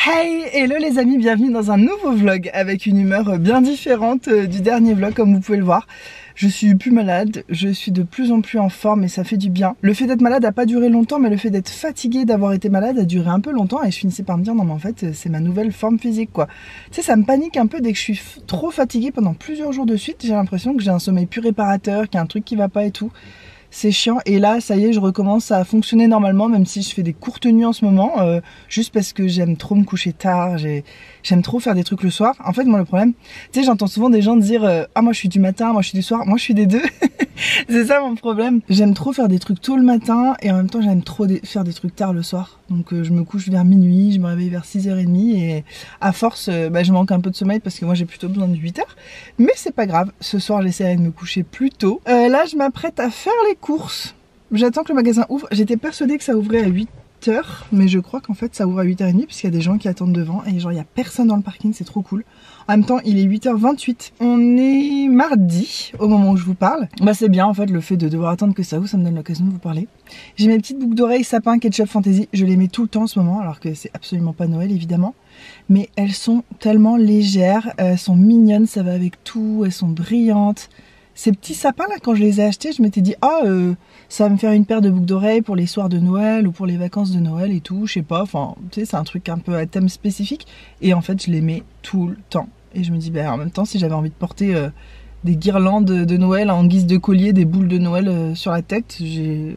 Hey, hello les amis, bienvenue dans un nouveau vlog avec une humeur bien différente du dernier vlog comme vous pouvez le voir. Je suis plus malade, je suis de plus en plus en forme et ça fait du bien. Le fait d'être malade a pas duré longtemps, mais le fait d'être fatiguée d'avoir été malade a duré un peu longtemps et je finissais par me dire non mais en fait c'est ma nouvelle forme physique quoi. Tu sais, ça me panique un peu dès que je suis trop fatiguée pendant plusieurs jours de suite, j'ai l'impression que j'ai un sommeil plus réparateur, qu'il y a un truc qui va pas et tout. C'est chiant et là ça y est je recommence à fonctionner normalement même si je fais des courtes nuits en ce moment juste parce que j'aime trop me coucher tard, j'aime trop faire des trucs le soir. En fait moi le problème, tu sais j'entends souvent des gens dire ah moi je suis du matin, moi je suis du soir, moi je suis des deux. C'est ça mon problème. J'aime trop faire des trucs tôt le matin et en même temps j'aime trop faire des trucs tard le soir. Donc je me couche vers minuit, je me réveille vers 6h30 et à force je manque un peu de sommeil parce que moi j'ai plutôt besoin de 8h. Mais c'est pas grave, ce soir j'essaierai de me coucher plus tôt. Là je m'apprête à faire les courses. J'attends que le magasin ouvre. J'étais persuadée que ça ouvrait à 8h, mais je crois qu'en fait ça ouvre à 8h30 puisqu'il y a des gens qui attendent devant et genre il y a personne dans le parking, c'est trop cool. En même temps il est 8h28, on est mardi au moment où je vous parle. Bah c'est bien en fait le fait de devoir attendre que ça ouvre, ça me donne l'occasion de vous parler. J'ai mes petites boucles d'oreilles sapin ketchup fantasy, je les mets tout le temps en ce moment alors que c'est absolument pas Noël évidemment. Mais elles sont tellement légères, elles sont mignonnes, ça va avec tout, elles sont brillantes. Ces petits sapins là, quand je les ai achetés, je m'étais dit ça va me faire une paire de boucles d'oreilles pour les soirs de Noël ou pour les vacances de Noël et tout, je sais pas, enfin tu sais c'est un truc un peu à thème spécifique et en fait je les mets tout le temps. Et je me dis en même temps si j'avais envie de porter des guirlandes de Noël en guise de collier, des boules de Noël sur la tête,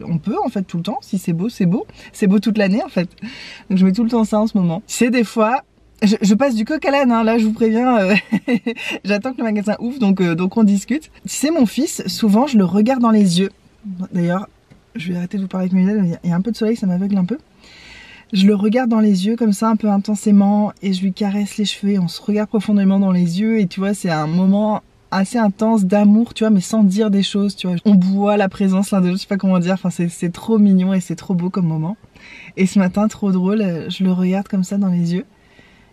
on peut en fait tout le temps, si c'est beau, c'est beau. C'est beau toute l'année en fait. Donc je mets tout le temps ça en ce moment. C'est des fois... Je passe du coq à l'âne, hein, là je vous préviens, j'attends que le magasin ouvre donc on discute. Tu sais mon fils, souvent je le regarde dans les yeux. D'ailleurs, je vais arrêter de vous parler avec mes lunettes, il y a un peu de soleil, ça m'aveugle un peu. Je le regarde dans les yeux comme ça un peu intensément et je lui caresse les cheveux et on se regarde profondément dans les yeux et tu vois c'est un moment assez intense d'amour, tu vois, mais sans dire des choses, tu vois. On boit la présence l'un de l'autre, je sais pas comment dire, enfin c'est trop mignon et c'est trop beau comme moment. Et ce matin, trop drôle, je le regarde comme ça dans les yeux.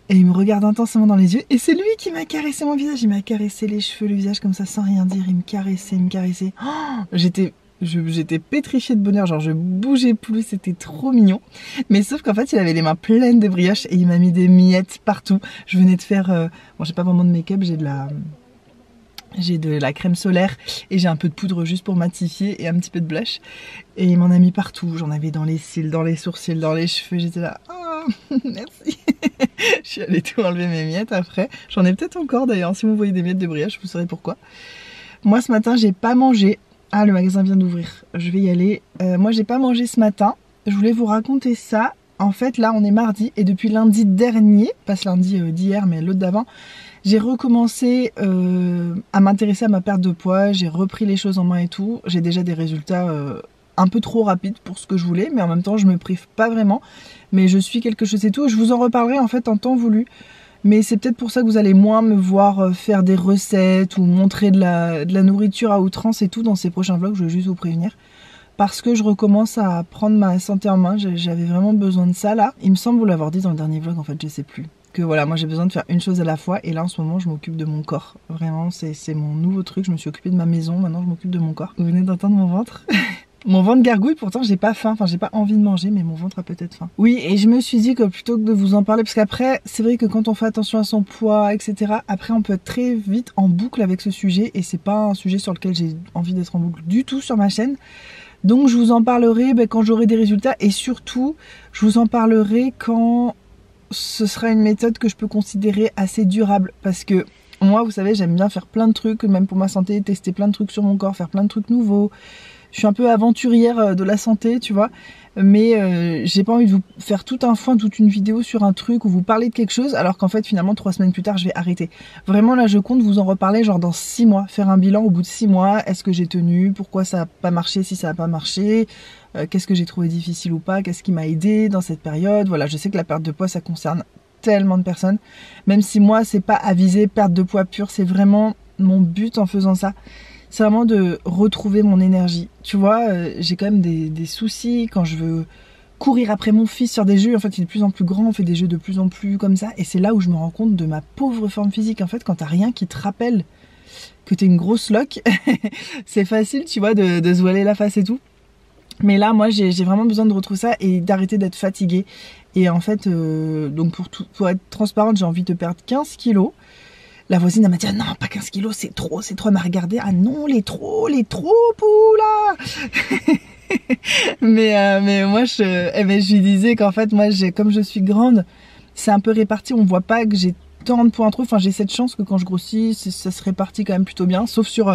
Et il me regarde intensément dans les yeux. Et c'est lui qui m'a caressé mon visage. Il m'a caressé les cheveux, le visage comme ça sans rien dire. Il me caressait, il me caressait. Oh, j'étais pétrifiée de bonheur. Genre je bougeais plus. C'était trop mignon. Mais sauf qu'en fait il avait les mains pleines de brioches. Et il m'a mis des miettes partout. Je venais de faire... Bon j'ai pas vraiment de make-up. J'ai de la crème solaire. Et j'ai un peu de poudre juste pour matifier. Et un petit peu de blush. Et il m'en a mis partout. J'en avais dans les cils, dans les sourcils, dans les cheveux. J'étais là... Merci. Je suis allée tout enlever mes miettes après. J'en ai peut-être encore d'ailleurs. Si vous voyez des miettes de brioche, vous saurez pourquoi. Moi ce matin, j'ai pas mangé. Ah, le magasin vient d'ouvrir. Je vais y aller. Moi, j'ai pas mangé ce matin. Je voulais vous raconter ça. En fait, là, on est mardi et depuis lundi dernier, pas ce lundi d'hier, mais l'autre d'avant, j'ai recommencé à m'intéresser à ma perte de poids. J'ai repris les choses en main et tout. J'ai déjà des résultats un peu trop rapides pour ce que je voulais, mais en même temps, je me prive pas vraiment. Mais je suis quelque chose et tout. Je vous en reparlerai en fait en temps voulu. Mais c'est peut-être pour ça que vous allez moins me voir faire des recettes ou montrer de la nourriture à outrance et tout dans ces prochains vlogs. Je veux juste vous prévenir. Parce que je recommence à prendre ma santé en main. J'avais vraiment besoin de ça là. Il me semble vous l'avoir dit dans le dernier vlog en fait, je sais plus. Que voilà, moi j'ai besoin de faire une chose à la fois. Et là en ce moment je m'occupe de mon corps. Vraiment c'est mon nouveau truc. Je me suis occupée de ma maison, maintenant je m'occupe de mon corps. Vous venez d'entendre mon ventre. Mon ventre gargouille, pourtant j'ai pas faim, enfin j'ai pas envie de manger, mais mon ventre a peut-être faim. Oui, et je me suis dit que plutôt que de vous en parler, parce qu'après, c'est vrai que quand on fait attention à son poids, etc., après on peut être très vite en boucle avec ce sujet, et c'est pas un sujet sur lequel j'ai envie d'être en boucle du tout sur ma chaîne. Donc je vous en parlerai quand j'aurai des résultats, et surtout, je vous en parlerai quand ce sera une méthode que je peux considérer assez durable, parce que moi, vous savez, j'aime bien faire plein de trucs, même pour ma santé, tester plein de trucs sur mon corps, faire plein de trucs nouveaux. Je suis un peu aventurière de la santé, tu vois, mais j'ai pas envie de vous faire tout un foin, toute une vidéo sur un truc ou vous parler de quelque chose, alors qu'en fait finalement 3 semaines plus tard je vais arrêter. Vraiment là je compte vous en reparler genre dans 6 mois, faire un bilan au bout de 6 mois, est-ce que j'ai tenu, pourquoi ça a pas marché, si ça a pas marché, qu'est-ce que j'ai trouvé difficile ou pas, qu'est-ce qui m'a aidé dans cette période. Voilà, je sais que la perte de poids ça concerne tellement de personnes, même si moi c'est pas à viser perte de poids pure, c'est vraiment mon but en faisant ça. C'est vraiment de retrouver mon énergie. Tu vois, j'ai quand même des soucis quand je veux courir après mon fils sur des jeux. En fait, il est de plus en plus grand, on fait des jeux de plus en plus comme ça. Et c'est là où je me rends compte de ma pauvre forme physique. En fait, quand t'as rien qui te rappelle que t'es une grosse loque, c'est facile, tu vois, de se voiler la face et tout. Mais là, moi, j'ai vraiment besoin de retrouver ça et d'arrêter d'être fatiguée. Et en fait, donc pour être transparente, j'ai envie de perdre 15 kilos. La voisine, elle m'a dit, ah non, pas 15 kilos, c'est trop. Elle m'a regardé, ah non, les trop, poula. mais moi, je lui disais qu'en fait, moi, comme je suis grande, c'est un peu réparti, on voit pas que j'ai tant de points trop, enfin j'ai cette chance que quand je grossis, ça se répartit quand même plutôt bien, sauf sur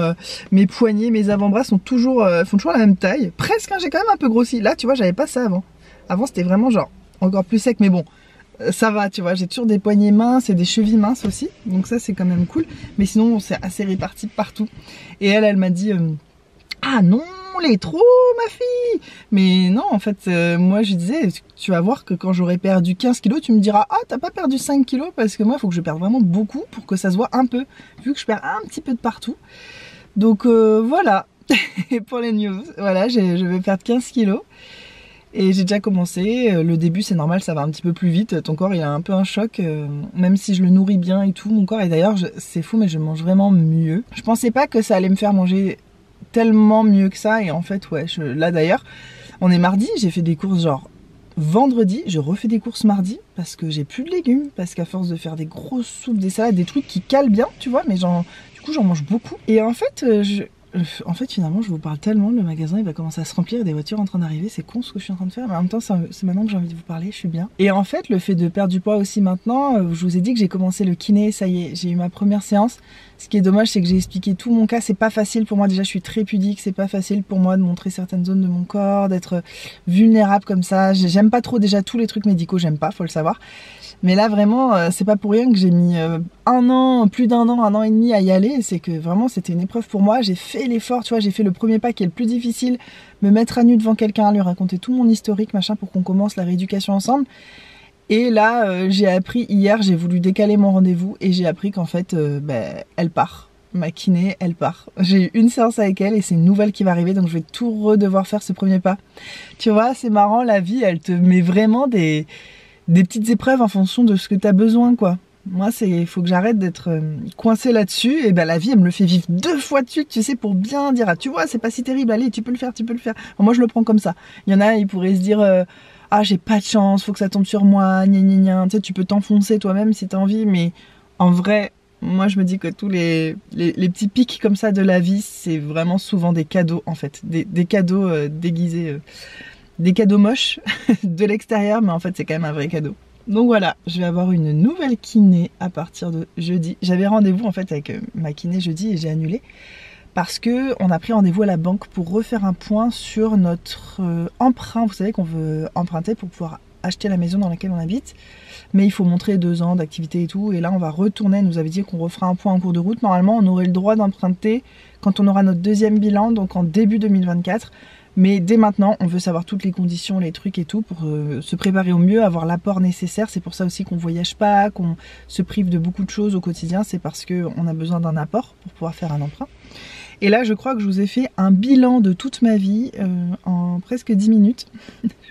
mes poignets, mes avant-bras font toujours la même taille, presque, hein, j'ai quand même un peu grossi. Là, tu vois, j'avais pas ça avant. Avant, c'était vraiment genre encore plus sec, mais bon, ça va, tu vois, j'ai toujours des poignets minces et des chevilles minces aussi, donc ça c'est quand même cool, mais sinon c'est assez réparti partout. Et elle m'a dit ah non, les trop, ma fille. Mais non, en fait, moi je disais, tu vas voir que quand j'aurai perdu 15 kilos, tu me diras, ah t'as pas perdu 5 kilos, parce que moi il faut que je perde vraiment beaucoup pour que ça se voit un peu, vu que je perds un petit peu de partout. Donc voilà, et pour les news, voilà, je vais perdre 15 kilos. Et j'ai déjà commencé, le début c'est normal, ça va un petit peu plus vite, ton corps il a un peu un choc, même si je le nourris bien et tout, mon corps, et d'ailleurs c'est fou mais je mange vraiment mieux. Je pensais pas que ça allait me faire manger tellement mieux que ça, et en fait ouais, là d'ailleurs, on est mardi, j'ai fait des courses genre vendredi, je refais des courses mardi, parce que j'ai plus de légumes, parce qu'à force de faire des grosses soupes, des salades, des trucs qui calent bien, tu vois, mais du coup j'en mange beaucoup, et en fait finalement je vous parle tellement, le magasin il va commencer à se remplir, des voitures en train d'arriver, c'est con ce que je suis en train de faire, mais en même temps c'est maintenant que j'ai envie de vous parler, je suis bien. Et en fait le fait de perdre du poids aussi maintenant, je vous ai dit que j'ai commencé le kiné, ça y est, j'ai eu ma première séance. Ce qui est dommage c'est que j'ai expliqué tout mon cas, c'est pas facile pour moi, déjà je suis très pudique, c'est pas facile pour moi de montrer certaines zones de mon corps, d'être vulnérable comme ça, j'aime pas trop déjà tous les trucs médicaux, j'aime pas, faut le savoir. Mais là vraiment c'est pas pour rien que j'ai mis un an et demi à y aller, c'est que vraiment c'était une épreuve pour moi, j'ai fait l'effort, tu vois, j'ai fait le premier pas qui est le plus difficile, me mettre à nu devant quelqu'un, lui raconter tout mon historique machin pour qu'on commence la rééducation ensemble. Et là j'ai appris hier, j'ai voulu décaler mon rendez-vous et j'ai appris qu'en fait elle part, ma kiné elle part. J'ai eu une séance avec elle et c'est une nouvelle qui va arriver, donc je vais tout redevoir faire ce premier pas. Tu vois, c'est marrant, la vie elle te met vraiment des petites épreuves en fonction de ce que tu as besoin, quoi. Moi, il faut que j'arrête d'être coincée là-dessus. Et ben la vie, elle me le fait vivre 2 fois de suite, tu sais, pour bien dire, ah, tu vois, c'est pas si terrible, allez, tu peux le faire. Bon, moi, je le prends comme ça. Il y en a, ils pourraient se dire, ah, j'ai pas de chance, faut que ça tombe sur moi, gna gna gna. Tu sais, tu peux t'enfoncer toi-même si t'as envie, mais en vrai, moi, je me dis que tous les petits pics comme ça de la vie, c'est vraiment souvent des cadeaux, en fait. Des cadeaux déguisés. Des cadeaux moches de l'extérieur, mais en fait c'est quand même un vrai cadeau. Donc voilà, je vais avoir une nouvelle kiné à partir de jeudi. J'avais rendez-vous en fait avec ma kiné jeudi et j'ai annulé parce que on a pris rendez-vous à la banque pour refaire un point sur notre emprunt. Vous savez qu'on veut emprunter pour pouvoir acheter la maison dans laquelle on habite, mais il faut montrer 2 ans d'activité et tout, et là on va retourner. Elle nous avait dit qu'on refera un point en cours de route. Normalement on aurait le droit d'emprunter quand on aura notre 2e bilan, donc en début 2024. Mais dès maintenant, on veut savoir toutes les conditions, les trucs et tout pour se préparer au mieux, avoir l'apport nécessaire. C'est pour ça aussi qu'on voyage pas, qu'on se prive de beaucoup de choses au quotidien. C'est parce qu'on a besoin d'un apport pour pouvoir faire un emprunt. Et là, je crois que je vous ai fait un bilan de toute ma vie en presque 10 minutes.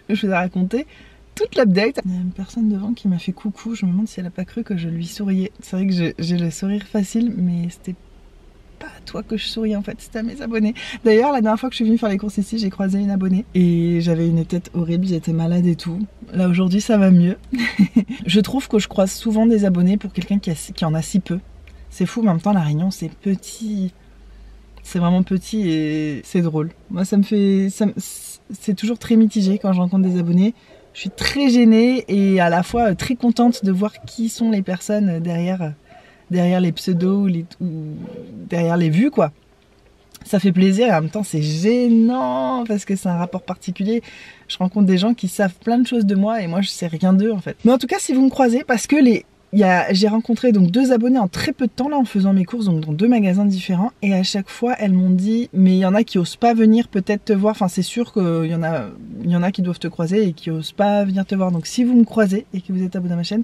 Je vous ai raconté toute l'update. Il y a une personne devant qui m'a fait coucou. Je me demande si elle n'a pas cru que je lui souriais. C'est vrai que j'ai le sourire facile, mais c'était pas à toi que je souris en fait, c'était à mes abonnés. D'ailleurs la dernière fois que je suis venue faire les courses ici, j'ai croisé une abonnée et j'avais une tête horrible, j'étais malade et tout. Là aujourd'hui ça va mieux. Je trouve que je croise souvent des abonnés pour quelqu'un qui en a si peu. C'est fou, mais en même temps la Réunion c'est petit. C'est vraiment petit et c'est drôle. Moi c'est toujours très mitigé quand je rencontre des abonnés. Je suis très gênée et à la fois très contente de voir qui sont les personnes derrière les pseudos ou derrière les vues, quoi. Ça fait plaisir et en même temps c'est gênant parce que c'est un rapport particulier. Je rencontre des gens qui savent plein de choses de moi et moi je sais rien d'eux en fait. Mais en tout cas si vous me croisez, parce que j'ai rencontré donc 2 abonnés en très peu de temps là en faisant mes courses, donc dans 2 magasins différents, et à chaque fois elles m'ont dit mais il y en a qui osent pas venir peut-être te voir, enfin c'est sûr qu'il y en a qui doivent te croiser et qui osent pas venir te voir. Donc si vous me croisez et que vous êtes abonné à ma chaîne,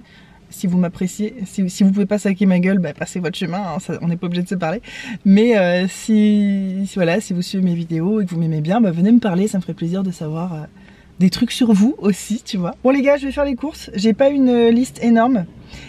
si vous m'appréciez, si vous pouvez pas saquer ma gueule, bah passez votre chemin, hein, ça, on n'est pas obligé de se parler. Mais si vous suivez mes vidéos et que vous m'aimez bien, bah venez me parler, ça me ferait plaisir de savoir des trucs sur vous aussi, tu vois. Bon les gars, je vais faire les courses, j'ai pas une liste énorme,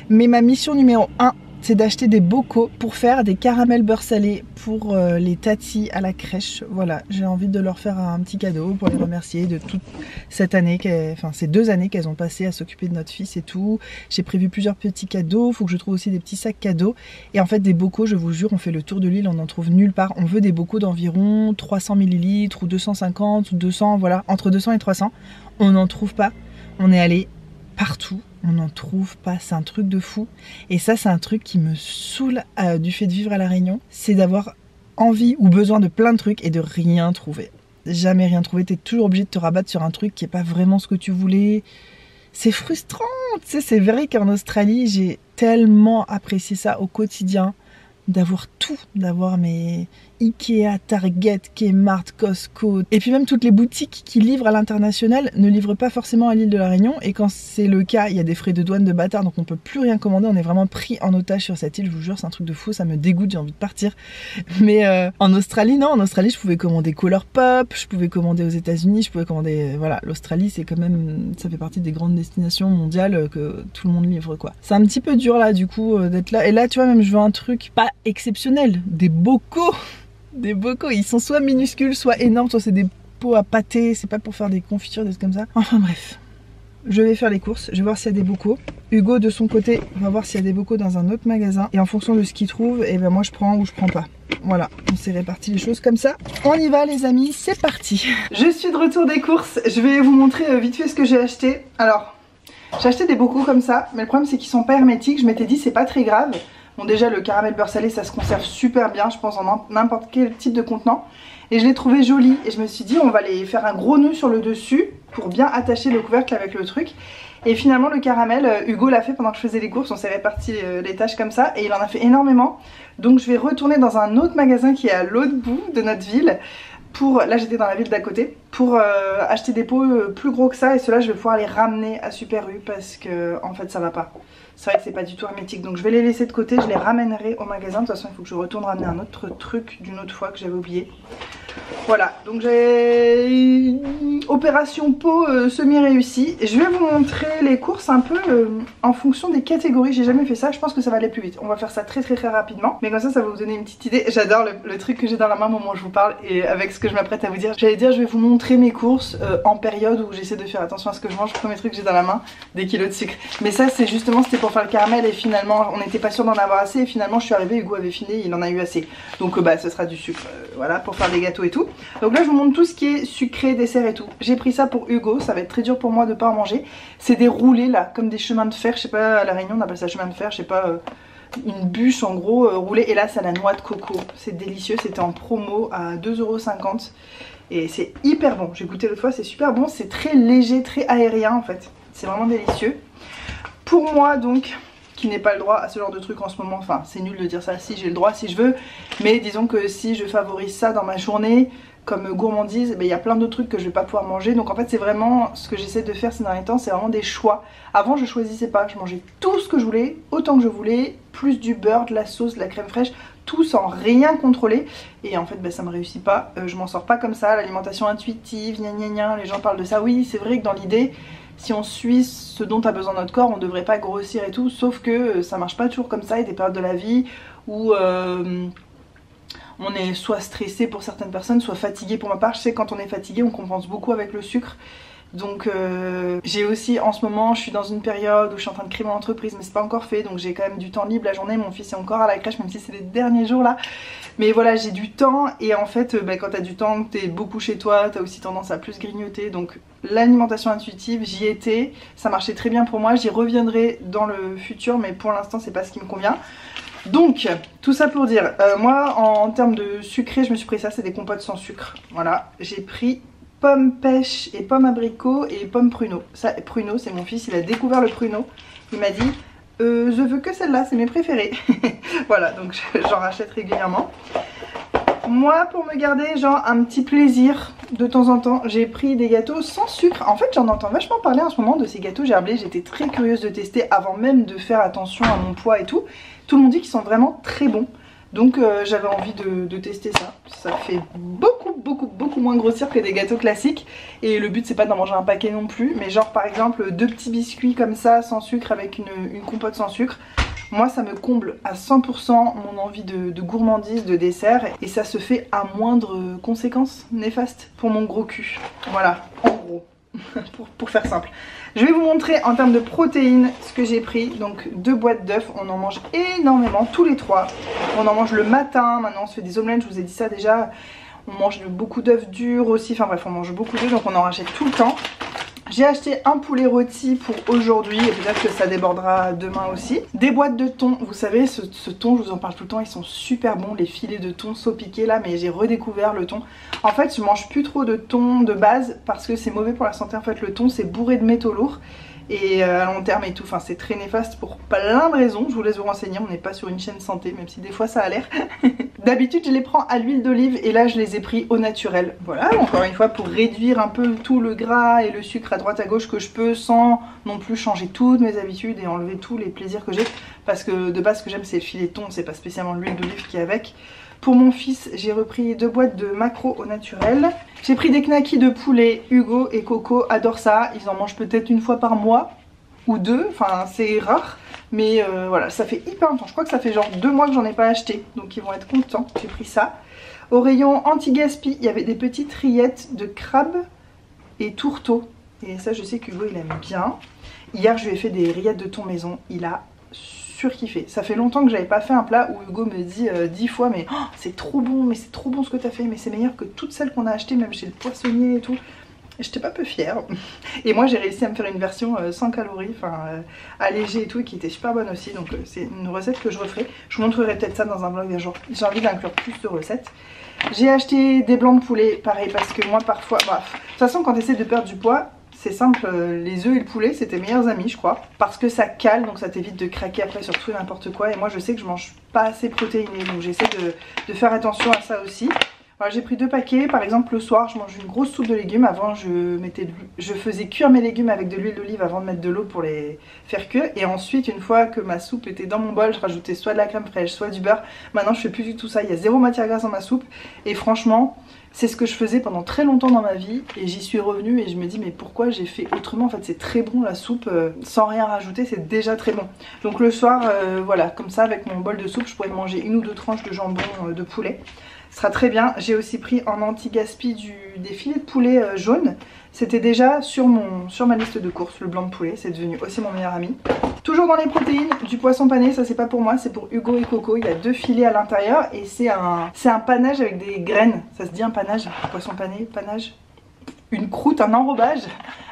mais ma mission numéro 1, c'est d'acheter des bocaux pour faire des caramels beurre salé pour les tatis à la crèche. Voilà, j'ai envie de leur faire un petit cadeau pour les remercier de toute cette année, enfin ces 2 années qu'elles ont passé à s'occuper de notre fils et tout. J'ai prévu plusieurs petits cadeaux, il faut que je trouve aussi des petits sacs cadeaux. Et en fait des bocaux, je vous jure, on fait le tour de l'île, on n'en trouve nulle part. On veut des bocaux d'environ 300 ml ou 250 ou 200, voilà, entre 200 et 300. On n'en trouve pas, on est allé partout, on n'en trouve pas, c'est un truc de fou. Et ça c'est un truc qui me saoule du fait de vivre à La Réunion, c'est d'avoir envie ou besoin de plein de trucs et de rien trouver. Jamais rien trouver, t'es toujours obligé de te rabattre sur un truc qui est pas vraiment ce que tu voulais. C'est frustrant, tu sais, c'est vrai qu'en Australie j'ai tellement apprécié ça au quotidien, d'avoir tout, d'avoir mes Ikea, Target, Kmart, Costco, et puis même toutes les boutiques qui livrent à l'international ne livrent pas forcément à l'île de la Réunion, et quand c'est le cas, il y a des frais de douane de bâtard, donc on peut plus rien commander, on est vraiment pris en otage sur cette île, je vous jure, c'est un truc de fou, ça me dégoûte, j'ai envie de partir. Mais en Australie, non, en Australie, je pouvais commander Colourpop, je pouvais commander aux États-Unis, je pouvais commander, voilà, l'Australie, c'est quand même, ça fait partie des grandes destinations mondiales que tout le monde livre, quoi. C'est un petit peu dur là, du coup, d'être là, et là, tu vois, même je veux un truc pas exceptionnel, des bocaux. Des bocaux, ils sont soit minuscules, soit énormes, soit c'est des pots à pâté, c'est pas pour faire des confitures, des trucs comme ça. Enfin bref, je vais faire les courses, je vais voir s'il y a des bocaux. Hugo de son côté va voir s'il y a des bocaux dans un autre magasin. Et en fonction de ce qu'il trouve, et ben moi je prends ou je prends pas. Voilà, on s'est réparti les choses comme ça. On y va les amis, c'est parti. Je suis de retour des courses, je vais vous montrer vite fait ce que j'ai acheté. Alors, j'ai acheté des bocaux comme ça, mais le problème c'est qu'ils sont pas hermétiques. Je m'étais dit c'est pas très grave. Bon déjà le caramel beurre salé ça se conserve super bien je pense en n'importe quel type de contenant. Et je l'ai trouvé joli et je me suis dit on va les faire un gros nœud sur le dessus pour bien attacher le couvercle avec le truc. Et finalement le caramel, Hugo l'a fait pendant que je faisais les courses, on s'est réparti les tâches comme ça et il en a fait énormément. Donc je vais retourner dans un autre magasin qui est à l'autre bout de notre ville. Là j'étais dans la ville d'à côté, pour acheter des pots plus gros que ça et ceux-là je vais pouvoir les ramener à Super U parce que en fait ça va pas. C'est vrai que c'est pas du tout hermétique donc je vais les laisser de côté, je les ramènerai au magasin. De toute façon il faut que je retourne ramener un autre truc d'une autre fois que j'avais oublié. Voilà, donc j'ai opération pot semi-réussie. Je vais vous montrer les courses un peu en fonction des catégories. J'ai jamais fait ça, je pense que ça va aller plus vite. On va faire ça très rapidement. Mais comme ça va vous donner une petite idée. J'adore le truc que j'ai dans la main au moment où je vous parle et avec ce que je m'apprête à vous dire. J'allais dire je vais vous montrer mes courses en période où j'essaie de faire attention à ce que je mange. Premier truc que j'ai dans la main, des kilos de sucre. Mais ça c'est justement, c'était pour faire le caramel et finalement on n'était pas sûr d'en avoir assez. Et finalement je suis arrivée, Hugo avait fini, il en a eu assez. Donc bah ce sera du sucre, voilà, pour faire des gâteaux et tout. Donc là je vous montre tout ce qui est sucré, dessert et tout. J'ai pris ça pour Hugo, ça va être très dur pour moi de pas en manger. C'est des roulés là, comme des chemins de fer, je sais pas, à La Réunion on appelle ça chemin de fer, je sais pas, une bûche en gros roulée. Et là c'est la noix de coco, c'est délicieux, c'était en promo à 2,50 € et c'est hyper bon. J'ai goûté l'autre fois, c'est super bon, c'est très léger, très aérien en fait, c'est vraiment délicieux. Pour moi donc, qui n'ai pas le droit à ce genre de truc en ce moment, enfin c'est nul de dire ça, si j'ai le droit si je veux, mais disons que si je favorise ça dans ma journée comme gourmandise, il y a plein d'autres trucs que je vais pas pouvoir manger. Donc en fait c'est vraiment ce que j'essaie de faire ces derniers temps, c'est vraiment des choix. Avant je choisissais pas, je mangeais tout ce que je voulais, autant que je voulais, plus du beurre, de la sauce, de la crème fraîche, tout sans rien contrôler. Et en fait ça me réussit pas, je m'en sors pas comme ça. L'alimentation intuitive, gna gna gna, les gens parlent de ça. Oui c'est vrai que dans l'idée, si on suit ce dont a besoin notre corps, on devrait pas grossir et tout, sauf que ça marche pas toujours comme ça. Il y a des périodes de la vie où on est soit stressé pour certaines personnes, soit fatigué. Pour ma part, je sais que quand on est fatigué, on compense beaucoup avec le sucre. Donc j'ai aussi en ce moment, je suis dans une période où je suis en train de créer mon entreprise, mais c'est pas encore fait, donc j'ai quand même du temps libre la journée. Mon fils est encore à la crèche, même si c'est les derniers jours là. Mais voilà, j'ai du temps et en fait quand t'as du temps, t'es beaucoup chez toi, t'as aussi tendance à plus grignoter. Donc l'alimentation intuitive, j'y étais, ça marchait très bien pour moi, j'y reviendrai dans le futur, mais pour l'instant c'est pas ce qui me convient. Donc tout ça pour dire, moi en termes de sucré, je me suis pris ça, c'est des compotes sans sucre. Voilà, j'ai pris pomme pêche et pomme abricot et pomme pruneau. Ça, pruneau, c'est mon fils, il a découvert le pruneau. Il m'a dit je veux que celle-là, c'est mes préférés. Voilà, donc j'en rachète régulièrement. Moi, pour me garder genre un petit plaisir de temps en temps, j'ai pris des gâteaux sans sucre. En fait, j'en entends vachement parler en ce moment de ces gâteaux gerblés. J'étais très curieuse de tester avant même de faire attention à mon poids et tout. Tout le monde dit qu'ils sont vraiment très bons. Donc j'avais envie de tester ça. Ça fait beaucoup moins grossir que des gâteaux classiques. Et le but c'est pas d'en manger un paquet non plus. Mais genre par exemple 2 petits biscuits comme ça sans sucre avec une compote sans sucre. Moi ça me comble à 100% mon envie de gourmandise, de dessert. Et ça se fait à moindre conséquence néfaste pour mon gros cul. Voilà, en gros. pour faire simple. Je vais vous montrer en termes de protéines ce que j'ai pris. Donc 2 boîtes d'œufs, on en mange énormément tous les 3. On en mange le matin, maintenant on se fait des omelettes, je vous ai dit ça déjà. On mange beaucoup d'œufs durs aussi, enfin bref on mange beaucoup d'œufs donc on en rachète tout le temps. J'ai acheté un poulet rôti pour aujourd'hui et peut-être que ça débordera demain aussi. Des boîtes de thon, vous savez ce thon, je vous en parle tout le temps, ils sont super bons, les filets de thon saupiqués là, mais j'ai redécouvert le thon. En fait je mange plus trop de thon de base parce que c'est mauvais pour la santé. En fait le thon c'est bourré de métaux lourds et à long terme et tout, enfin c'est très néfaste pour plein de raisons. Je vous laisse vous renseigner, on n'est pas sur une chaîne santé même si des fois ça a l'air. D'habitude je les prends à l'huile d'olive et là je les ai pris au naturel. Voilà, encore une fois pour réduire un peu tout le gras et le sucre à droite à gauche que je peux sans non plus changer toutes mes habitudes et enlever tous les plaisirs que j'ai. Parce que de base ce que j'aime c'est le filet de thon, c'est pas spécialement l'huile d'olive qui est avec. Pour mon fils j'ai repris 2 boîtes de maquereaux au naturel. J'ai pris des knackis de poulet, Hugo et Coco adorent ça. Ils en mangent peut-être une fois par mois ou 2, enfin c'est rare. Mais voilà, ça fait hyper longtemps, je crois que ça fait genre 2 mois que j'en ai pas acheté. Donc ils vont être contents, j'ai pris ça. Au rayon anti-gaspi, il y avait des petites rillettes de crabe et tourteaux. Et ça je sais qu'Hugo il aime bien. Hier je lui ai fait des rillettes de thon maison, il a surkiffé. Ça fait longtemps que j'avais pas fait un plat où Hugo me dit 10 fois mais oh, c'est trop bon, mais c'est trop bon ce que t'as fait, mais c'est meilleur que toutes celles qu'on a achetées même chez le poissonnier et tout. J'étais pas peu fière. Et moi j'ai réussi à me faire une version sans calories, enfin allégée et tout, qui était super bonne aussi. Donc c'est une recette que je referai. Je vous montrerai peut-être ça dans un vlog un jour. J'ai envie d'inclure plus de recettes. J'ai acheté des blancs de poulet, pareil, parce que moi parfois... Bah, de toute façon quand tu essaies de perdre du poids, c'est simple, les œufs et le poulet c'est tes meilleurs amis je crois. Parce que ça cale, donc ça t'évite de craquer après sur tout et n'importe quoi. Et moi je sais que je mange pas assez protéiné, donc j'essaie de faire attention à ça aussi. Voilà, j'ai pris 2 paquets, par exemple le soir je mange une grosse soupe de légumes. Avant je faisais cuire mes légumes avec de l'huile d'olive avant de mettre de l'eau pour les faire cuire. Et ensuite une fois que ma soupe était dans mon bol, je rajoutais soit de la crème fraîche, soit du beurre. Maintenant je fais plus du tout ça, il y a 0 matière grasse dans ma soupe. Et franchement c'est ce que je faisais pendant très longtemps dans ma vie. Et j'y suis revenue et je me dis mais pourquoi j'ai fait autrement. En fait c'est très bon la soupe, sans rien rajouter c'est déjà très bon. Donc le soir voilà, comme ça avec mon bol de soupe je pourrais manger 1 ou 2 tranches de jambon de poulet. Ce sera très bien. J'ai aussi pris en anti-gaspi des filets de poulet jaunes. C'était déjà sur ma liste de courses, le blanc de poulet. C'est devenu aussi mon meilleur ami. Toujours dans les protéines, du poisson pané. Ça c'est pas pour moi, c'est pour Hugo et Coco. Il y a 2 filets à l'intérieur et c'est un panage avec des graines. Ça se dit un panage, poisson pané, panage. Une croûte, un enrobage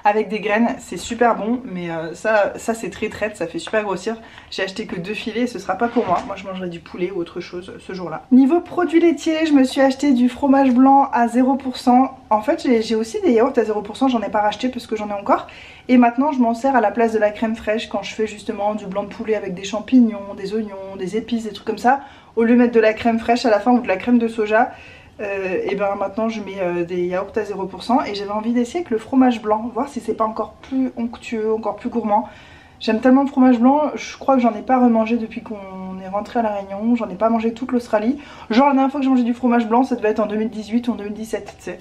avec des graines, c'est super bon, mais ça c'est très traite, ça fait super grossir. J'ai acheté que 2 filets, ce sera pas pour moi. Moi je mangerai du poulet ou autre chose ce jour-là. Niveau produits laitiers, je me suis acheté du fromage blanc à 0%. En fait j'ai aussi des yaourts à 0%, j'en ai pas racheté parce que j'en ai encore. Et maintenant je m'en sers à la place de la crème fraîche quand je fais justement du blanc de poulet avec des champignons, des oignons, des épices, des trucs comme ça. Au lieu de mettre de la crème fraîche à la fin ou de la crème de soja, et ben maintenant je mets des yaourts à 0% et j'avais envie d'essayer avec le fromage blanc, voir si c'est pas encore plus onctueux, encore plus gourmand. J'aime tellement le fromage blanc, je crois que j'en ai pas remangé depuis qu'on est rentré à La Réunion, j'en ai pas mangé toute l'Australie. Genre la dernière fois que j'ai mangé du fromage blanc ça devait être en 2018 ou en 2017 tu sais.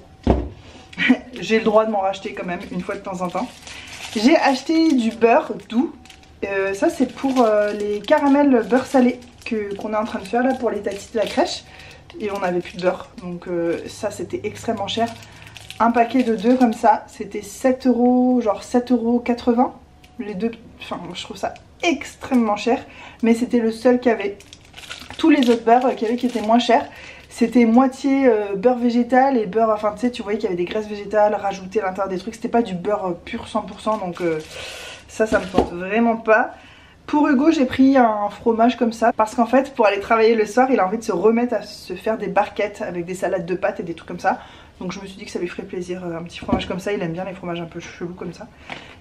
J'ai le droit de m'en racheter quand même une fois de temps en temps. J'ai acheté du beurre doux, ça c'est pour les caramels beurre salé qu'on est en train de faire là pour les tatis de la crèche. Et on n'avait plus de beurre, donc ça c'était extrêmement cher. Un paquet de 2 comme ça, c'était 7 €, genre 7,80 €. Les deux, enfin je trouve ça extrêmement cher, mais c'était le seul qu'il y avait. Tous les autres beurres qu'il y avait qui étaient moins chers, c'était moitié beurre végétal et beurre, enfin tu sais, tu voyais qu'il y avait des graisses végétales rajoutées à l'intérieur des trucs. C'était pas du beurre pur 100%, donc ça me tente vraiment pas. Pour Hugo j'ai pris un fromage comme ça parce qu'en fait pour aller travailler le soir il a envie de se remettre à se faire des barquettes avec des salades de pâtes et des trucs comme ça. Donc je me suis dit que ça lui ferait plaisir, un petit fromage comme ça, il aime bien les fromages un peu chelous comme ça.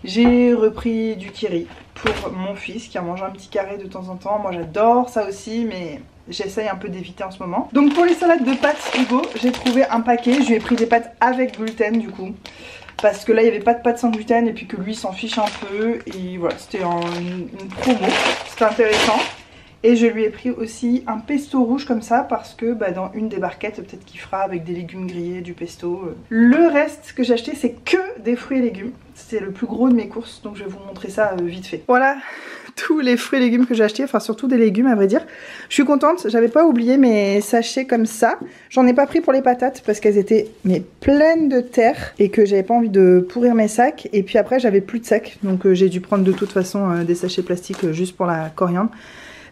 J'ai repris du kiri pour mon fils qui en mange un petit carré de temps en temps. Moi j'adore ça aussi mais j'essaye un peu d'éviter en ce moment. Donc pour les salades de pâtes Hugo j'ai trouvé un paquet, je lui ai pris des pâtes avec gluten du coup. Parce que là il n'y avait pas de pâtes sans gluten et puis que lui s'en fiche un peu. Et voilà, c'était une promo, c'était intéressant. Et je lui ai pris aussi un pesto rouge comme ça parce que dans une des barquettes peut-être qu'il fera avec des légumes grillés, du pesto. Le reste que j'ai acheté c'est que des fruits et légumes. C'est le plus gros de mes courses donc je vais vous montrer ça vite fait. Voilà tous les fruits et légumes que j'ai achetés, enfin surtout des légumes à vrai dire. Je suis contente, j'avais pas oublié mes sachets comme ça. J'en ai pas pris pour les patates parce qu'elles étaient pleines de terre et que j'avais pas envie de pourrir mes sacs. Et puis après j'avais plus de sacs donc j'ai dû prendre de toute façon des sachets plastiques juste pour la coriandre.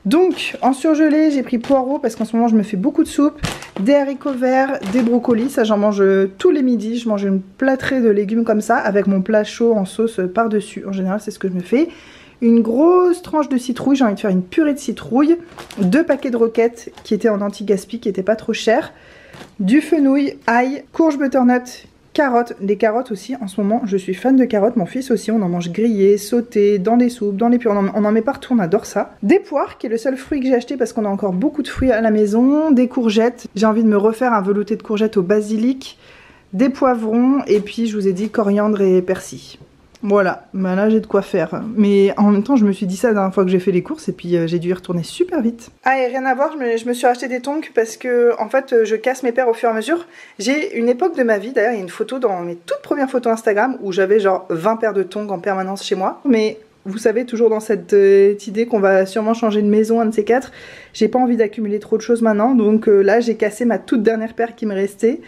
Donc en surgelé j'ai pris poireaux parce qu'en ce moment je me fais beaucoup de soupe, des haricots verts, des brocolis, ça j'en mange tous les midis, je mange une plâtrée de légumes comme ça avec mon plat chaud en sauce par dessus, en général c'est ce que je me fais. Une grosse tranche de citrouille, j'ai envie de faire une purée de citrouille, 2 paquets de roquettes qui étaient en anti-gaspi, qui n'étaient pas trop chers, du fenouil, ail, courge butternut, carottes, les carottes aussi, en ce moment je suis fan de carottes, mon fils aussi, on en mange grillées, sautées, dans des soupes, dans les purées, on en met partout, on adore ça. Des poires, qui est le seul fruit que j'ai acheté parce qu'on a encore beaucoup de fruits à la maison, des courgettes, j'ai envie de me refaire un velouté de courgettes au basilic, des poivrons, et puis je vous ai dit coriandre et persil. Voilà, là j'ai de quoi faire. Mais en même temps je me suis dit ça la dernière fois que j'ai fait les courses et puis j'ai dû y retourner super vite. Ah et rien à voir, je me suis acheté des tongs parce que en fait je casse mes paires au fur et à mesure. J'ai une époque de ma vie, d'ailleurs il y a une photo dans mes toutes premières photos Instagram où j'avais genre 20 paires de tongs en permanence chez moi. Mais vous savez, toujours dans cette idée qu'on va sûrement changer de maison, un de ces quatre, j'ai pas envie d'accumuler trop de choses maintenant. Donc là j'ai cassé ma toute dernière paire qui me restait.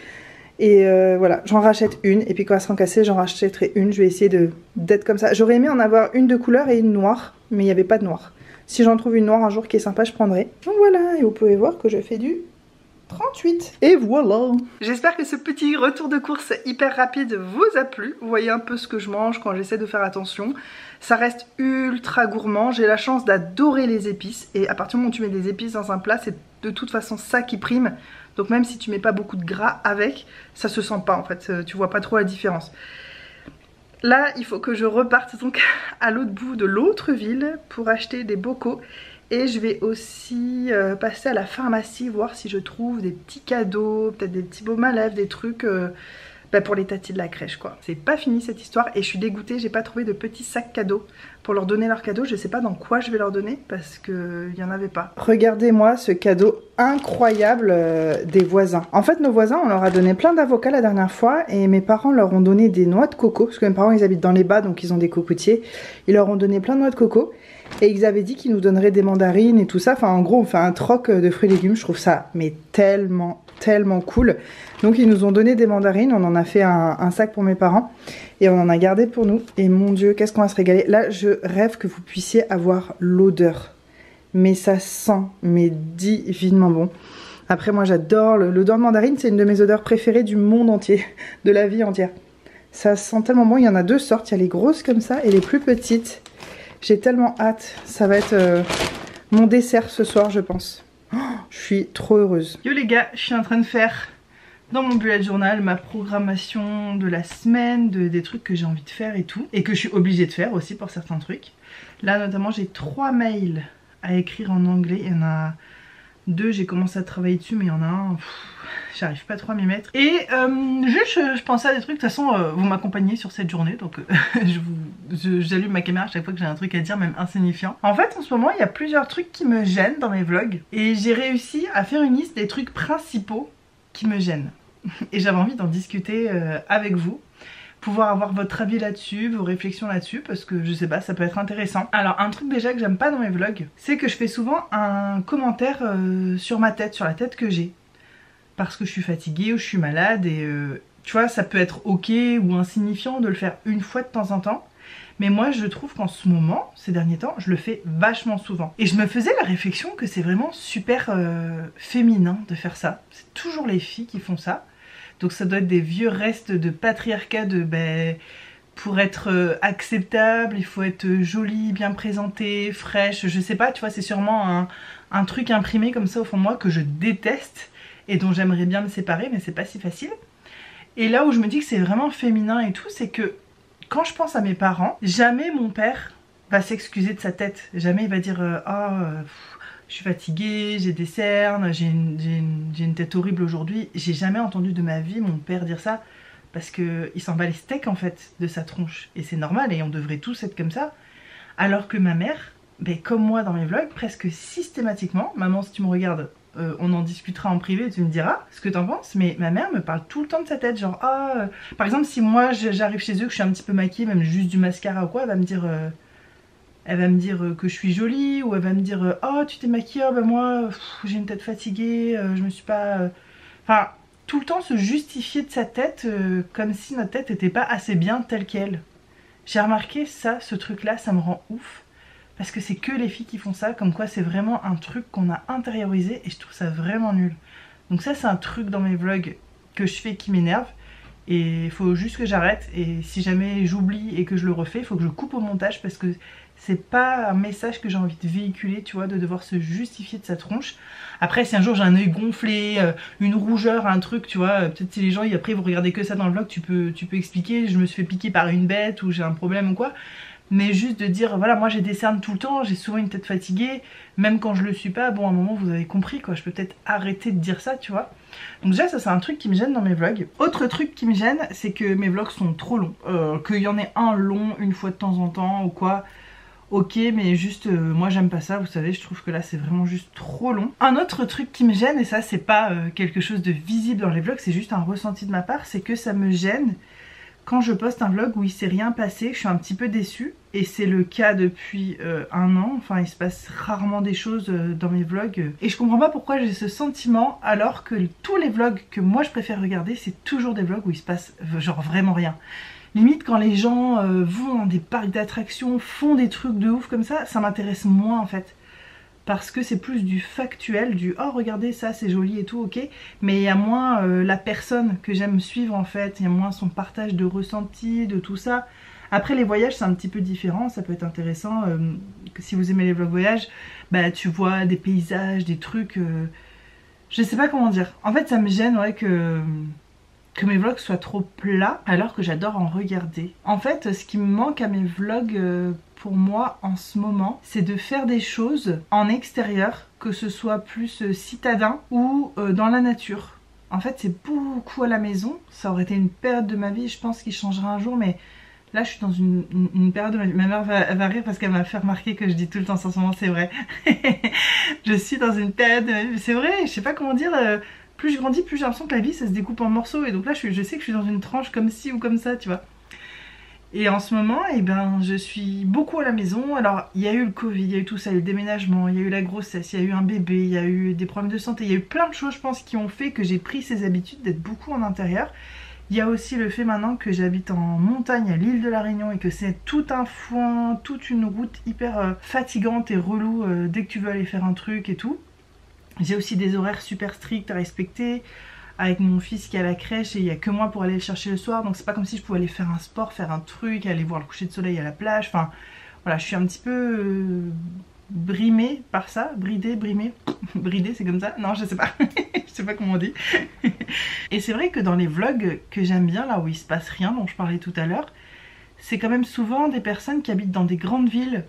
Et voilà, j'en rachète une, et puis quand elle sera cassée, j'en rachèterai une. Je vais essayer d'être comme ça. J'aurais aimé en avoir une de couleur et une noire, mais il n'y avait pas de noire. Si j'en trouve une noire un jour qui est sympa, je prendrai. Donc voilà, et vous pouvez voir que je fais du 38. Et voilà. J'espère que ce petit retour de course hyper rapide vous a plu. Vous voyez un peu ce que je mange quand j'essaie de faire attention. Ça reste ultra gourmand. J'ai la chance d'adorer les épices. Et à partir du moment où tu mets des épices dans un plat, c'est de toute façon ça qui prime. Donc même si tu mets pas beaucoup de gras avec, ça se sent pas en fait, tu vois pas trop la différence. Là il faut que je reparte donc à l'autre bout de l'autre ville pour acheter des bocaux. Et je vais aussi passer à la pharmacie, voir si je trouve des petits cadeaux, peut-être des petits baumes à lèvres, des trucs pour les tatis de la crèche quoi. C'est pas fini cette histoire et je suis dégoûtée, j'ai pas trouvé de petits sacs cadeaux pour leur donner leurs cadeaux. Je sais pas dans quoi je vais leur donner parce qu'il y en avait pas. Regardez-moi ce cadeau incroyable des voisins. En fait nos voisins on leur a donné plein d'avocats la dernière fois et mes parents leur ont donné des noix de coco parce que mes parents ils habitent dans les bas donc ils ont des cocotiers. Ils leur ont donné plein de noix de coco. Et ils avaient dit qu'ils nous donneraient des mandarines et tout ça. Enfin en gros on fait un troc de fruits et légumes. Je trouve ça mais tellement cool. Donc ils nous ont donné des mandarines. On en a fait un sac pour mes parents. Et on en a gardé pour nous. Et mon dieu qu'est-ce qu'on va se régaler. Là je rêve que vous puissiez avoir l'odeur. Mais ça sent mais divinement bon. Après moi j'adore l'odeur de mandarine. C'est une de mes odeurs préférées du monde entier. De la vie entière. Ça sent tellement bon. Il y en a deux sortes. Il y a les grosses comme ça et les plus petites. J'ai tellement hâte, ça va être mon dessert ce soir je pense. Oh, je suis trop heureuse. Yo les gars, je suis en train de faire dans mon bullet journal ma programmation de la semaine, des trucs que j'ai envie de faire et tout. Et que je suis obligée de faire aussi pour certains trucs. Là notamment j'ai 3 mails à écrire en anglais. Il y en a 2, j'ai commencé à travailler dessus mais il y en a un... J'arrive pas trop à m'y mettre. Et juste je pensais à des trucs. De toute façon vous m'accompagnez sur cette journée. Donc j'allume ma caméra à chaque fois que j'ai un truc à dire, même insignifiant. En fait en ce moment il y a plusieurs trucs qui me gênent dans mes vlogs. Et j'ai réussi à faire une liste des trucs principaux qui me gênent. Et j'avais envie d'en discuter avec vous. Pouvoir avoir votre avis là-dessus, vos réflexions là-dessus, parce que je sais pas, ça peut être intéressant. Alors un truc déjà que j'aime pas dans mes vlogs, c'est que je fais souvent un commentaire sur ma tête, sur la tête que j'ai. Parce que je suis fatiguée ou je suis malade et tu vois ça peut être ok ou insignifiant de le faire une fois de temps en temps. Mais moi je trouve qu'en ce moment, ces derniers temps, je le fais vachement souvent. Et je me faisais la réflexion que c'est vraiment super féminin de faire ça. C'est toujours les filles qui font ça. Donc ça doit être des vieux restes de patriarcat de pour être acceptable, il faut être jolie, bien présentée, fraîche, je sais pas, tu vois c'est sûrement un truc imprimé comme ça au fond de moi que je déteste. Et dont j'aimerais bien me séparer mais c'est pas si facile. Et là où je me dis que c'est vraiment féminin et tout, c'est que quand je pense à mes parents, jamais mon père va s'excuser de sa tête. Jamais il va dire je suis fatiguée, j'ai des cernes, j'ai une tête horrible aujourd'hui. J'ai jamais entendu de ma vie mon père dire ça parce qu'il s'en bat les steaks en fait de sa tronche. Et c'est normal et on devrait tous être comme ça. Alors que ma mère, ben, comme moi dans mes vlogs, presque systématiquement, maman si tu me regardes, on en discutera en privé et tu me diras ce que t'en penses, mais ma mère me parle tout le temps de sa tête, genre par exemple si moi j'arrive chez eux, que je suis un petit peu maquillée, même juste du mascara ou quoi, elle va me dire que je suis jolie, ou elle va me dire oh tu t'es maquillée, oh, bah moi j'ai une tête fatiguée, je me suis pas... Enfin, tout le temps se justifier de sa tête comme si notre tête n'était pas assez bien telle qu'elle. J'ai remarqué ça, ce truc là, ça me rend ouf. Parce que c'est que les filles qui font ça, comme quoi c'est vraiment un truc qu'on a intériorisé et je trouve ça vraiment nul. Donc ça c'est un truc dans mes vlogs que je fais qui m'énerve. Et il faut juste que j'arrête, et si jamais j'oublie et que je le refais, il faut que je coupe au montage parce que c'est pas un message que j'ai envie de véhiculer, tu vois, de devoir se justifier de sa tronche. Après si un jour j'ai un œil gonflé, une rougeur, un truc, tu vois, peut-être si les gens après vous regardez que ça dans le vlog, tu peux expliquer, je me suis fait piquer par une bête ou j'ai un problème ou quoi. Mais juste de dire, voilà, moi j'ai des cernes tout le temps, j'ai souvent une tête fatiguée, même quand je le suis pas, bon à un moment vous avez compris quoi, je peux peut-être arrêter de dire ça, tu vois. Donc déjà ça c'est un truc qui me gêne dans mes vlogs. Autre truc qui me gêne, c'est que mes vlogs sont trop longs. Qu'il y en ait un long une fois de temps en temps ou quoi, ok, mais juste moi j'aime pas ça, vous savez, je trouve que là c'est vraiment juste trop long. Un autre truc qui me gêne, et ça c'est pas quelque chose de visible dans les vlogs, c'est juste un ressenti de ma part, c'est que ça me gêne quand je poste un vlog où il s'est rien passé, je suis un petit peu déçue, et c'est le cas depuis un an, enfin il se passe rarement des choses dans mes vlogs, et je comprends pas pourquoi j'ai ce sentiment alors que tous les vlogs que moi je préfère regarder, c'est toujours des vlogs où il se passe genre vraiment rien. Limite quand les gens vont dans des parcs d'attractions, font des trucs de ouf comme ça m'intéresse moins en fait. Parce que c'est plus du factuel, du oh regardez ça c'est joli et tout, ok, mais il y a moins la personne que j'aime suivre en fait, il y a moins son partage de ressenti, de tout ça. Après les voyages c'est un petit peu différent, ça peut être intéressant, que si vous aimez les vlogs voyages, bah tu vois des paysages, des trucs, je sais pas comment dire. En fait ça me gêne ouais que mes vlogs soient trop plats alors que j'adore en regarder. En fait ce qui me manque à mes vlogs pour moi en ce moment, c'est de faire des choses en extérieur, que ce soit plus citadin ou dans la nature. En fait c'est beaucoup à la maison, ça aurait été une période de ma vie je pense qui changera un jour, mais là je suis dans une période de ma vie. Ma mère va rire parce qu'elle m'a fait remarquer que je dis tout le temps ça en ce moment, c'est vrai. Je suis dans une période de ma vie, c'est vrai, je sais pas comment dire, plus je grandis plus j'ai l'impression que la vie ça se découpe en morceaux, et donc là je sais que je suis dans une tranche comme ci ou comme ça, tu vois. Et en ce moment, eh ben, je suis beaucoup à la maison. Alors, il y a eu le Covid, il y a eu tout ça, il y a eu le déménagement, il y a eu la grossesse, il y a eu un bébé, il y a eu des problèmes de santé, il y a eu plein de choses, je pense, qui ont fait que j'ai pris ces habitudes d'être beaucoup en intérieur. Il y a aussi le fait maintenant que j'habite en montagne à l'île de la Réunion et que c'est tout un foin, toute une route hyper fatigante et relou dès que tu veux aller faire un truc et tout. J'ai aussi des horaires super stricts à respecter, avec mon fils qui est à la crèche et il n'y a que moi pour aller le chercher le soir, donc c'est pas comme si je pouvais aller faire un sport, faire un truc, aller voir le coucher de soleil à la plage, enfin voilà, je suis un petit peu brimée par ça, bridée, brimée, bridée c'est comme ça, non je sais pas, je sais pas comment on dit. Et c'est vrai que dans les vlogs que j'aime bien, là où il se passe rien, dont je parlais tout à l'heure, c'est quand même souvent des personnes qui habitent dans des grandes villes,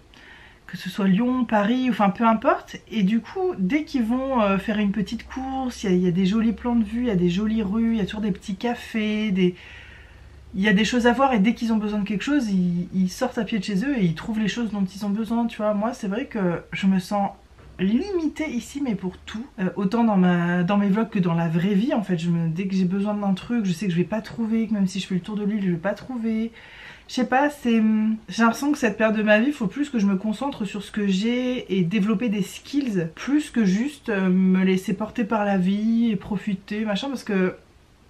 que ce soit Lyon, Paris, enfin peu importe, et du coup dès qu'ils vont faire une petite course, il y a des jolis plans de vue, il y a des jolies rues, il y a toujours des petits cafés, il y a des choses à voir, et dès qu'ils ont besoin de quelque chose, ils sortent à pied de chez eux et ils trouvent les choses dont ils ont besoin, tu vois. Moi c'est vrai que je me sens limitée ici, mais pour tout, autant dans mes vlogs que dans la vraie vie en fait. Dès que j'ai besoin d'un truc, je sais que je vais pas trouver, que même si je fais le tour de l'île je vais pas trouver. Je sais pas, j'ai l'impression que cette période de ma vie, il faut plus que je me concentre sur ce que j'ai et développer des skills, plus que juste me laisser porter par la vie et profiter, machin, parce que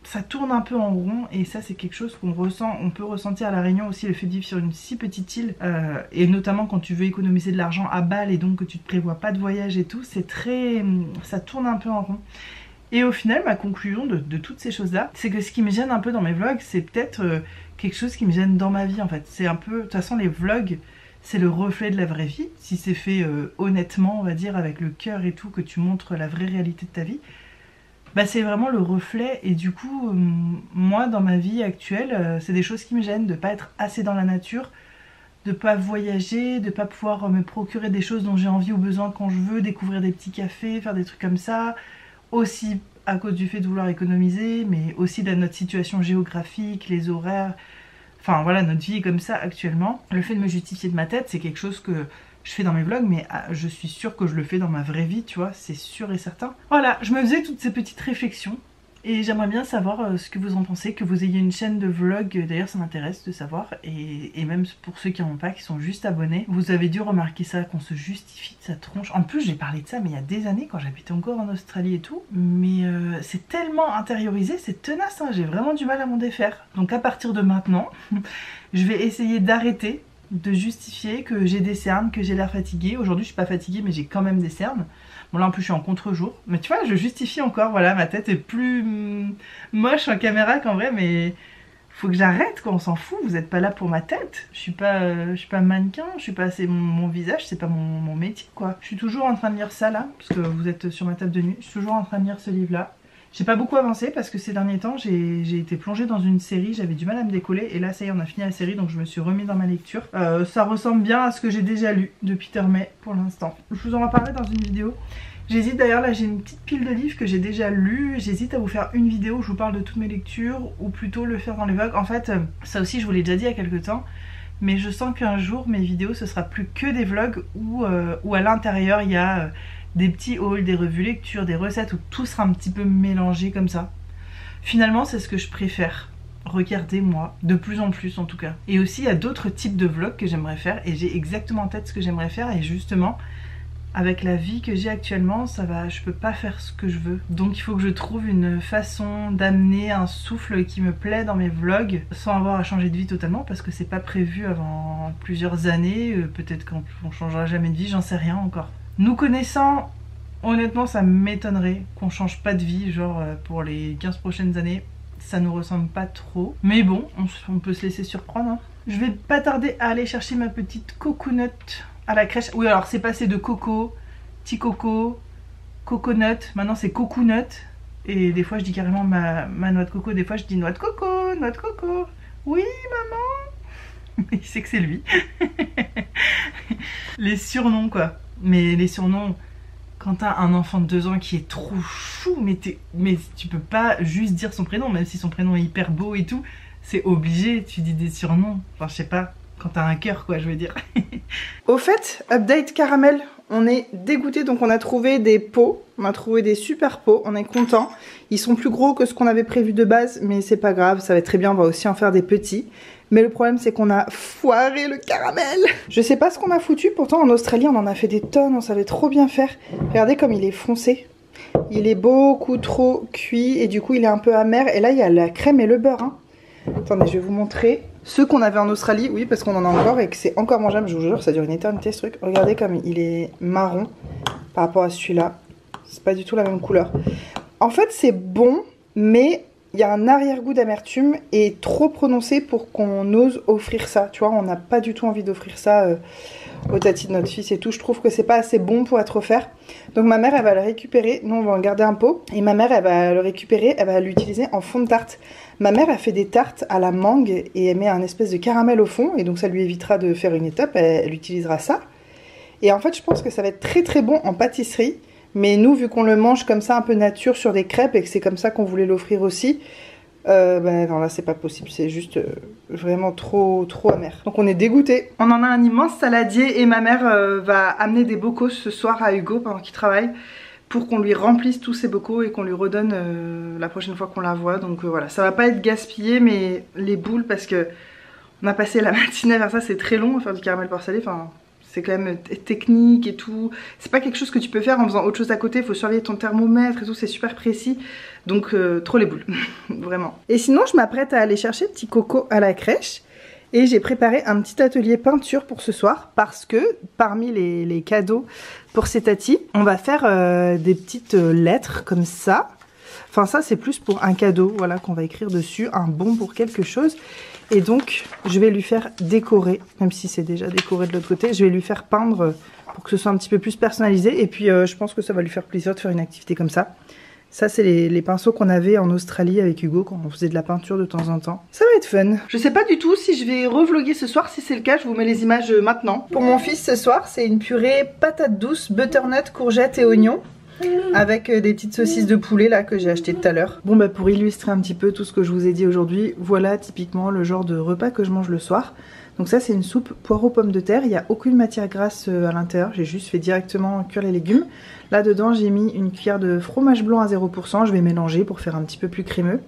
ça tourne un peu en rond, et ça c'est quelque chose qu'on ressent, on peut ressentir à La Réunion aussi, le fait de vivre sur une si petite île, et notamment quand tu veux économiser de l'argent à Bâle et donc que tu te prévois pas de voyage et tout, ça tourne un peu en rond. Et au final, ma conclusion de toutes ces choses-là, c'est que ce qui me gêne un peu dans mes vlogs, c'est peut-être quelque chose qui me gêne dans ma vie en fait. C'est un peu, de toute façon les vlogs, c'est le reflet de la vraie vie. Si c'est fait honnêtement, on va dire, avec le cœur et tout, que tu montres la vraie réalité de ta vie, bah c'est vraiment le reflet. Et du coup, moi dans ma vie actuelle, c'est des choses qui me gênent, de pas être assez dans la nature, de pas voyager, de pas pouvoir me procurer des choses dont j'ai envie ou besoin quand je veux, découvrir des petits cafés, faire des trucs comme ça. Aussi à cause du fait de vouloir économiser, mais aussi de notre situation géographique, les horaires, enfin voilà, notre vie est comme ça actuellement. Le fait de me justifier de ma tête, c'est quelque chose que je fais dans mes vlogs, mais je suis sûre que je le fais dans ma vraie vie, tu vois, c'est sûr et certain. Voilà, je me faisais toutes ces petites réflexions et j'aimerais bien savoir ce que vous en pensez, que vous ayez une chaîne de vlog, d'ailleurs ça m'intéresse de savoir, et même pour ceux qui n'en ont pas, qui sont juste abonnés, vous avez dû remarquer ça, qu'on se justifie de sa tronche. En plus j'ai parlé de ça mais il y a des années quand j'habitais encore en Australie et tout, mais c'est tellement intériorisé, c'est tenace, hein, j'ai vraiment du mal à m'en défaire. Donc à partir de maintenant, je vais essayer d'arrêter de justifier que j'ai des cernes, que j'ai l'air fatiguée. Aujourd'hui je suis pas fatiguée mais j'ai quand même des cernes. Bon là en plus je suis en contre-jour, mais tu vois je justifie encore, voilà, ma tête est plus moche en caméra qu'en vrai, mais faut que j'arrête quoi, on s'en fout, vous êtes pas là pour ma tête, je suis pas mannequin, je suis pas, c'est mon visage, c'est pas mon métier quoi. Je suis toujours en train de lire ça là, parce que vous êtes sur ma table de nuit, je suis toujours en train de lire ce livre là. J'ai pas beaucoup avancé parce que ces derniers temps j'ai été plongée dans une série, j'avais du mal à me décoller et là ça y est on a fini la série donc je me suis remis dans ma lecture. Ça ressemble bien à ce que j'ai déjà lu de Peter May pour l'instant. Je vous en reparlerai dans une vidéo. J'hésite d'ailleurs, là j'ai une petite pile de livres que j'ai déjà lus, j'hésite à vous faire une vidéo où je vous parle de toutes mes lectures ou plutôt le faire dans les vlogs. En fait ça aussi je vous l'ai déjà dit il y a quelques temps, mais je sens qu'un jour mes vidéos ce sera plus que des vlogs où à l'intérieur il y a des petits hauls, des revues lecture, des recettes où tout sera un petit peu mélangé comme ça. Finalement c'est ce que je préfère regarder moi, de plus en plus en tout cas. Et aussi il y a d'autres types de vlogs que j'aimerais faire et j'ai exactement en tête ce que j'aimerais faire, et justement avec la vie que j'ai actuellement, ça va, je peux pas faire ce que je veux. Donc il faut que je trouve une façon d'amener un souffle qui me plaît dans mes vlogs sans avoir à changer de vie totalement, parce que c'est pas prévu avant plusieurs années, peut-être qu'on changera jamais de vie, j'en sais rien encore. Nous connaissant, honnêtement ça m'étonnerait qu'on change pas de vie, genre pour les 15 prochaines années, ça nous ressemble pas trop. Mais bon, on peut se laisser surprendre, hein. Je vais pas tarder à aller chercher ma petite coconut à la crèche. Oui alors c'est passé de coco, petit coco, coconut, maintenant c'est coconut. Et des fois je dis carrément ma noix de coco, des fois je dis noix de coco, noix de coco. Oui maman. Il sait que c'est lui. Les surnoms quoi. Mais les surnoms, quand t'as un enfant de 2 ans qui est trop chou, mais tu peux pas juste dire son prénom, même si son prénom est hyper beau et tout, c'est obligé, tu dis des surnoms. Enfin je sais pas, quand t'as un cœur quoi je veux dire. Au fait, update caramel, on est dégoûté, donc on a trouvé des pots, on a trouvé des super pots, on est content. Ils sont plus gros que ce qu'on avait prévu de base, mais c'est pas grave, ça va être très bien, on va aussi en faire des petits. Mais le problème c'est qu'on a foiré le caramel. Je sais pas ce qu'on a foutu, pourtant en Australie on en a fait des tonnes, on savait trop bien faire. Regardez comme il est foncé. Il est beaucoup trop cuit et du coup il est un peu amer. Et là il y a la crème et le beurre, hein. Attendez, je vais vous montrer. Ceux qu'on avait en Australie, oui parce qu'on en a encore et que c'est encore mangeable, je vous jure, ça dure une éternité ce truc. Regardez comme il est marron par rapport à celui-là. C'est pas du tout la même couleur. En fait c'est bon, mais il y a un arrière-goût d'amertume et trop prononcé pour qu'on ose offrir ça. Tu vois, on n'a pas du tout envie d'offrir ça au tati de notre fils et tout. Je trouve que c'est pas assez bon pour être offert. Donc ma mère, elle va le récupérer. Nous, on va en garder un pot. Et ma mère, elle va le récupérer. Elle va l'utiliser en fond de tarte. Ma mère a fait des tartes à la mangue et elle met un espèce de caramel au fond. Et donc ça lui évitera de faire une étape. Elle utilisera ça. Et en fait, je pense que ça va être très très bon en pâtisserie. Mais nous, vu qu'on le mange comme ça, un peu nature sur des crêpes et que c'est comme ça qu'on voulait l'offrir aussi, ben non, là c'est pas possible, c'est juste vraiment trop amer. Donc on est dégoûté. On en a un immense saladier et ma mère va amener des bocaux ce soir à Hugo pendant qu'il travaille pour qu'on lui remplisse tous ses bocaux et qu'on lui redonne la prochaine fois qu'on la voit. Donc voilà, ça va pas être gaspillé, mais les boules, parce que on a passé la matinée à faire ça, c'est très long à faire du caramel beurre salé, enfin... C'est quand même technique et tout. C'est pas quelque chose que tu peux faire en faisant autre chose à côté. Il faut surveiller ton thermomètre et tout. C'est super précis. Donc trop les boules. Vraiment. Et sinon je m'apprête à aller chercher petit Coco à la crèche. Et j'ai préparé un petit atelier peinture pour ce soir. Parce que parmi les cadeaux pour ces tatis, on va faire des petites lettres comme ça. Enfin ça c'est plus pour un cadeau. Voilà, qu'on va écrire dessus. Un bon pour quelque chose. Et donc, je vais lui faire décorer, même si c'est déjà décoré de l'autre côté, je vais lui faire peindre pour que ce soit un petit peu plus personnalisé. Et puis, je pense que ça va lui faire plaisir de faire une activité comme ça. Ça, c'est les pinceaux qu'on avait en Australie avec Hugo quand on faisait de la peinture de temps en temps. Ça va être fun. Je sais pas du tout si je vais revlogger ce soir. Si c'est le cas, je vous mets les images maintenant. Pour mon fils ce soir, c'est une purée patate douce, butternut, courgettes et oignons. Avec des petites saucisses de poulet là que j'ai acheté tout à l'heure. Bon bah pour illustrer un petit peu tout ce que je vous ai dit aujourd'hui, voilà typiquement le genre de repas que je mange le soir. Donc ça c'est une soupe poireaux pommes de terre, il n'y a aucune matière grasse à l'intérieur, j'ai juste fait directement cuire les légumes. Là dedans j'ai mis une cuillère de fromage blanc à 0%, je vais mélanger pour faire un petit peu plus crémeux.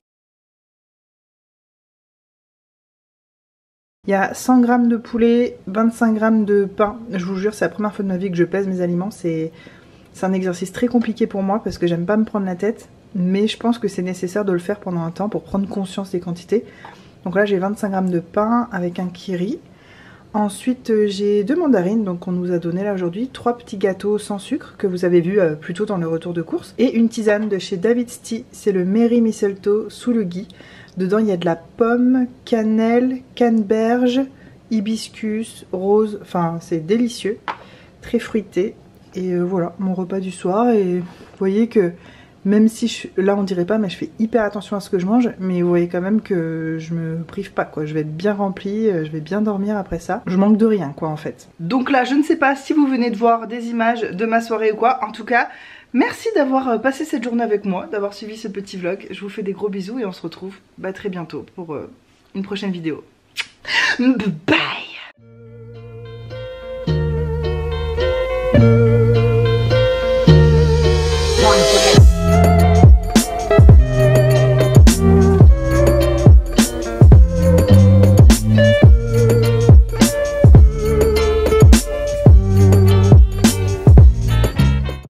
Il y a 100 g de poulet, 25 g de pain, je vous jure c'est la première fois de ma vie que je pèse mes aliments, c'est un exercice très compliqué pour moi parce que j'aime pas me prendre la tête, mais je pense que c'est nécessaire de le faire pendant un temps pour prendre conscience des quantités. Donc là j'ai 25 g de pain avec un kiri. Ensuite j'ai 2 mandarines, donc on nous a donné là aujourd'hui, 3 petits gâteaux sans sucre que vous avez vu plus tôt dans le retour de course. Et une tisane de chez David's Tea, c'est le Merry Mistletoe sous le gui. Dedans il y a de la pomme, cannelle, canneberge, hibiscus, rose, enfin c'est délicieux, très fruité. Et voilà mon repas du soir, et vous voyez que même si là on dirait pas mais je fais hyper attention à ce que je mange, mais vous voyez quand même que je me prive pas quoi, je vais être bien remplie, je vais bien dormir après ça, je manque de rien quoi en fait. Donc là je ne sais pas si vous venez de voir des images de ma soirée ou quoi, en tout cas merci d'avoir passé cette journée avec moi, d'avoir suivi ce petit vlog, je vous fais des gros bisous et on se retrouve très bientôt pour une prochaine vidéo. Bye.